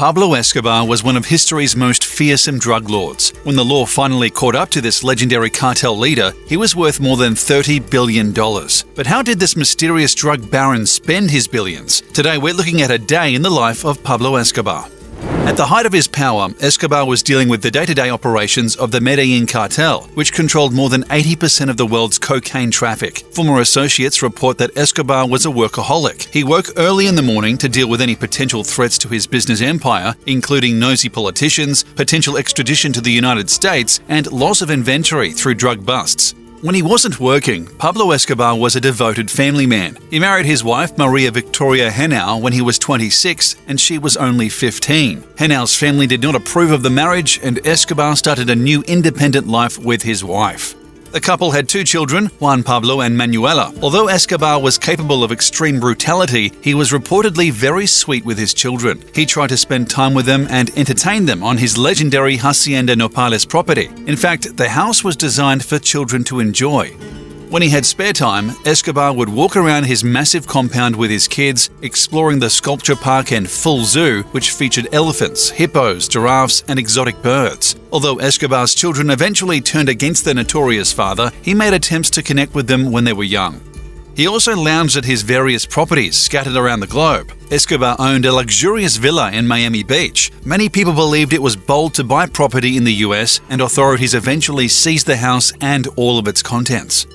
Pablo Escobar was one of history's most fearsome drug lords. When the law finally caught up to this legendary cartel leader, he was worth more than $30 billion. But how did this mysterious drug baron spend his billions? Today we're looking at a day in the life of Pablo Escobar. At the height of his power, Escobar was dealing with the day-to-day operations of the Medellin cartel, which controlled more than 80% of the world's cocaine traffic. Former associates report that Escobar was a workaholic. He woke early in the morning to deal with any potential threats to his business empire, including nosy politicians, potential extradition to the United States, and loss of inventory through drug busts. When he wasn't working, Pablo Escobar was a devoted family man. He married his wife, Maria Victoria Henao, when he was 26 and she was only 15. Henao's family did not approve of the marriage and Escobar started a new independent life with his wife. The couple had 2 children, Juan Pablo and Manuela. Although Escobar was capable of extreme brutality, he was reportedly very sweet with his children. He tried to spend time with them and entertain them on his legendary Hacienda Nopales property. In fact, the house was designed for children to enjoy. When he had spare time, Escobar would walk around his massive compound with his kids, exploring the sculpture park and full zoo, which featured elephants, hippos, giraffes, and exotic birds. Although Escobar's children eventually turned against their notorious father, he made attempts to connect with them when they were young. He also lounged at his various properties scattered around the globe. Escobar owned a luxurious villa in Miami Beach. Many people believed it was bold to buy property in the US, and authorities eventually seized the house and all of its contents.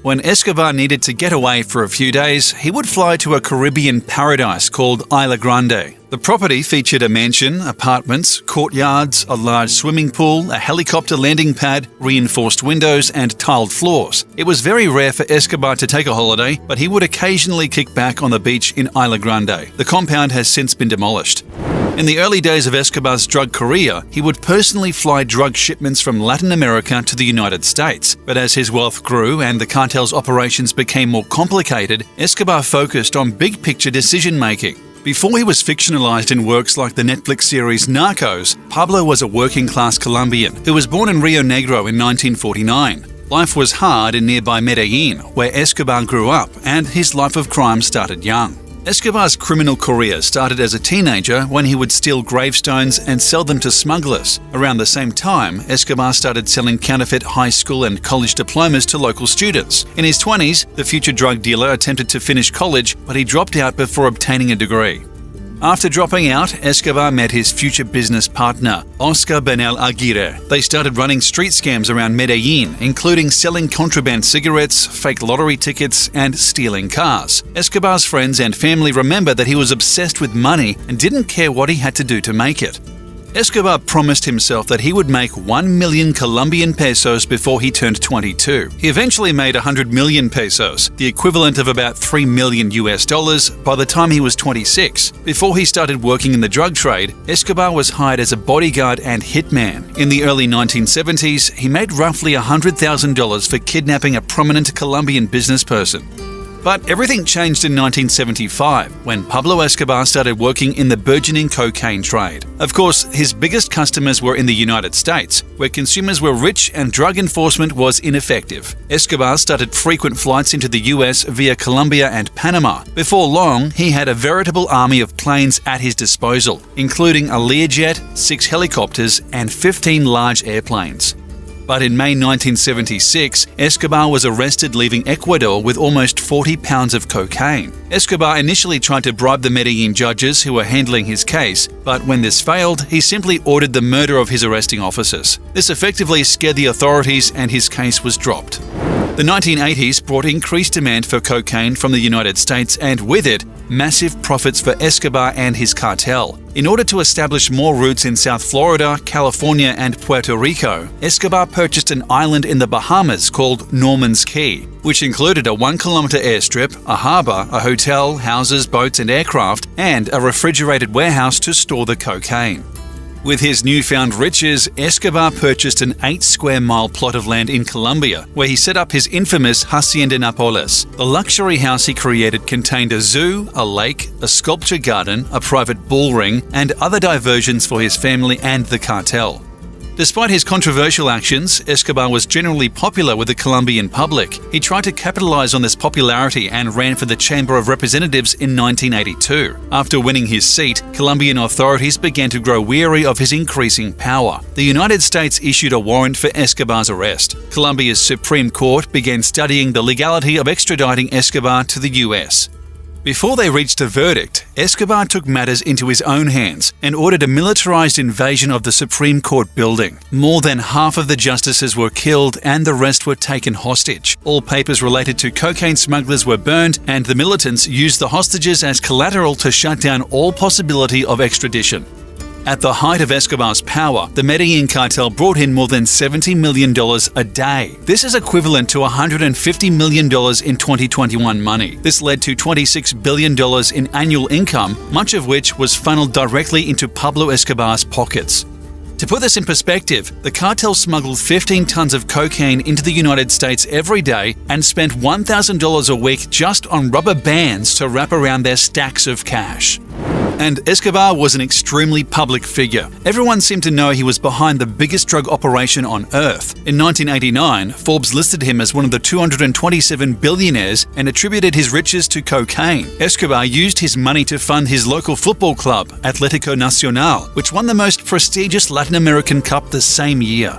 When Escobar needed to get away for a few days, he would fly to a Caribbean paradise called Isla Grande. The property featured a mansion, apartments, courtyards, a large swimming pool, a helicopter landing pad, reinforced windows, and tiled floors. It was very rare for Escobar to take a holiday, but he would occasionally kick back on the beach in Isla Grande. The compound has since been demolished. In the early days of Escobar's drug career, he would personally fly drug shipments from Latin America to the United States. But as his wealth grew and the cartel's operations became more complicated, Escobar focused on big-picture decision-making. Before he was fictionalized in works like the Netflix series Narcos, Pablo was a working-class Colombian who was born in Rio Negro in 1949. Life was hard in nearby Medellin, where Escobar grew up, and his life of crime started young. Escobar's criminal career started as a teenager when he would steal gravestones and sell them to smugglers. Around the same time, Escobar started selling counterfeit high school and college diplomas to local students. In his 20s, the future drug dealer attempted to finish college, but he dropped out before obtaining a degree. After dropping out, Escobar met his future business partner, Oscar Benel Aguirre. They started running street scams around Medellin, including selling contraband cigarettes, fake lottery tickets, and stealing cars. Escobar's friends and family remember that he was obsessed with money and didn't care what he had to do to make it. Escobar promised himself that he would make 1 million Colombian pesos before he turned 22. He eventually made 100 million pesos, the equivalent of about $3 million by the time he was 26. Before he started working in the drug trade, Escobar was hired as a bodyguard and hitman. In the early 1970s, he made roughly $100,000 for kidnapping a prominent Colombian business person. But everything changed in 1975 when Pablo Escobar started working in the burgeoning cocaine trade. Of course, his biggest customers were in the United States, where consumers were rich and drug enforcement was ineffective. Escobar started frequent flights into the US via Colombia and Panama. Before long, he had a veritable army of planes at his disposal, including a Learjet, 6 helicopters, and 15 large airplanes. But in May 1976, Escobar was arrested leaving Ecuador with almost 40 pounds of cocaine. Escobar initially tried to bribe the Medellin judges who were handling his case, but when this failed, he simply ordered the murder of his arresting officers. This effectively scared the authorities and his case was dropped. The 1980s brought increased demand for cocaine from the United States and with it, massive profits for Escobar and his cartel. In order to establish more routes in South Florida, California, and Puerto Rico, Escobar purchased an island in the Bahamas called Norman's Cay, which included a 1-kilometer airstrip, a harbour, a hotel, houses, boats, and aircraft, and a refrigerated warehouse to store the cocaine. With his newfound riches, Escobar purchased an 8-square-mile plot of land in Colombia, where he set up his infamous Hacienda Nápoles. The luxury house he created contained a zoo, a lake, a sculpture garden, a private bull ring, and other diversions for his family and the cartel. Despite his controversial actions, Escobar was generally popular with the Colombian public. He tried to capitalize on this popularity and ran for the Chamber of Representatives in 1982. After winning his seat, Colombian authorities began to grow weary of his increasing power. The United States issued a warrant for Escobar's arrest. Colombia's Supreme Court began studying the legality of extraditing Escobar to the US. Before they reached a verdict, Escobar took matters into his own hands and ordered a militarized invasion of the Supreme Court building. More than half of the justices were killed and the rest were taken hostage. All papers related to cocaine smugglers were burned, and the militants used the hostages as collateral to shut down all possibility of extradition. At the height of Escobar's power, the Medellin cartel brought in more than $70 million a day. This is equivalent to $150 million in 2021 money. This led to $26 billion in annual income, much of which was funneled directly into Pablo Escobar's pockets. To put this in perspective, the cartel smuggled 15 tons of cocaine into the United States every day and spent $1,000 a week just on rubber bands to wrap around their stacks of cash. And Escobar was an extremely public figure. Everyone seemed to know he was behind the biggest drug operation on Earth. In 1989, Forbes listed him as one of the 227 billionaires and attributed his riches to cocaine. Escobar used his money to fund his local football club, Atlético Nacional, which won the most prestigious Latin American Cup the same year.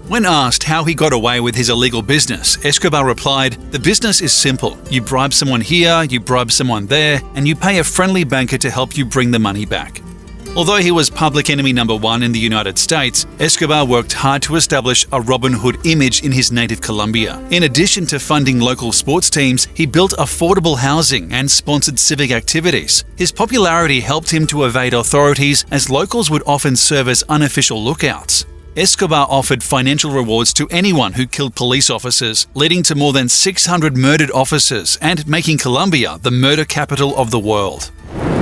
When asked how he got away with his illegal business, Escobar replied, "The business is simple. You bribe someone here, you bribe someone there, and you pay a friendly banker to help you bring the money back." Although he was public enemy number one in the United States, Escobar worked hard to establish a Robin Hood image in his native Colombia. In addition to funding local sports teams, he built affordable housing and sponsored civic activities. His popularity helped him to evade authorities, as locals would often serve as unofficial lookouts. Escobar offered financial rewards to anyone who killed police officers, leading to more than 600 murdered officers and making Colombia the murder capital of the world.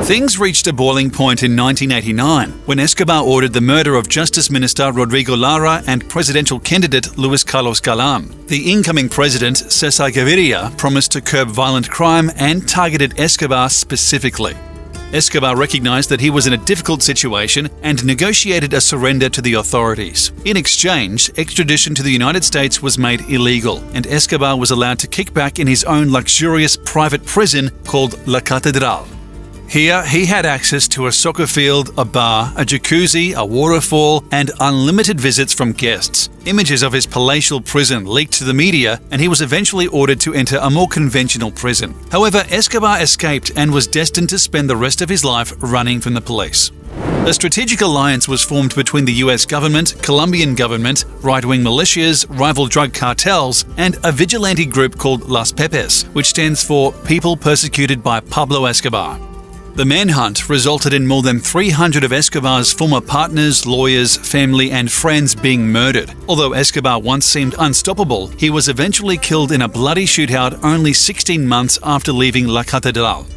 Things reached a boiling point in 1989 when Escobar ordered the murder of Justice Minister Rodrigo Lara and presidential candidate Luis Carlos Galán. The incoming president, Cesar Gaviria, promised to curb violent crime and targeted Escobar specifically. Escobar recognized that he was in a difficult situation and negotiated a surrender to the authorities. In exchange, extradition to the United States was made illegal, and Escobar was allowed to kick back in his own luxurious private prison called La Catedral. Here, he had access to a soccer field, a bar, a jacuzzi, a waterfall, and unlimited visits from guests. Images of his palatial prison leaked to the media, and he was eventually ordered to enter a more conventional prison. However, Escobar escaped and was destined to spend the rest of his life running from the police. A strategic alliance was formed between the US government, Colombian government, right-wing militias, rival drug cartels, and a vigilante group called Las Pepes, which stands for People Persecuted by Pablo Escobar. The manhunt resulted in more than 300 of Escobar's former partners, lawyers, family, and friends being murdered. Although Escobar once seemed unstoppable, he was eventually killed in a bloody shootout only 16 months after leaving La Catedral.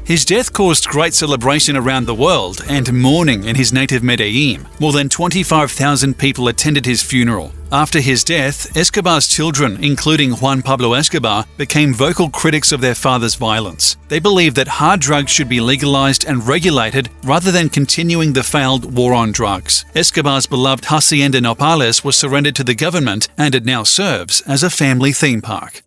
His death caused great celebration around the world and mourning in his native Medellin. More than 25,000 people attended his funeral. After his death, Escobar's children, including Juan Pablo Escobar, became vocal critics of their father's violence. They believed that hard drugs should be legalized and regulated rather than continuing the failed war on drugs. Escobar's beloved Hacienda Nopales was surrendered to the government, and it now serves as a family theme park.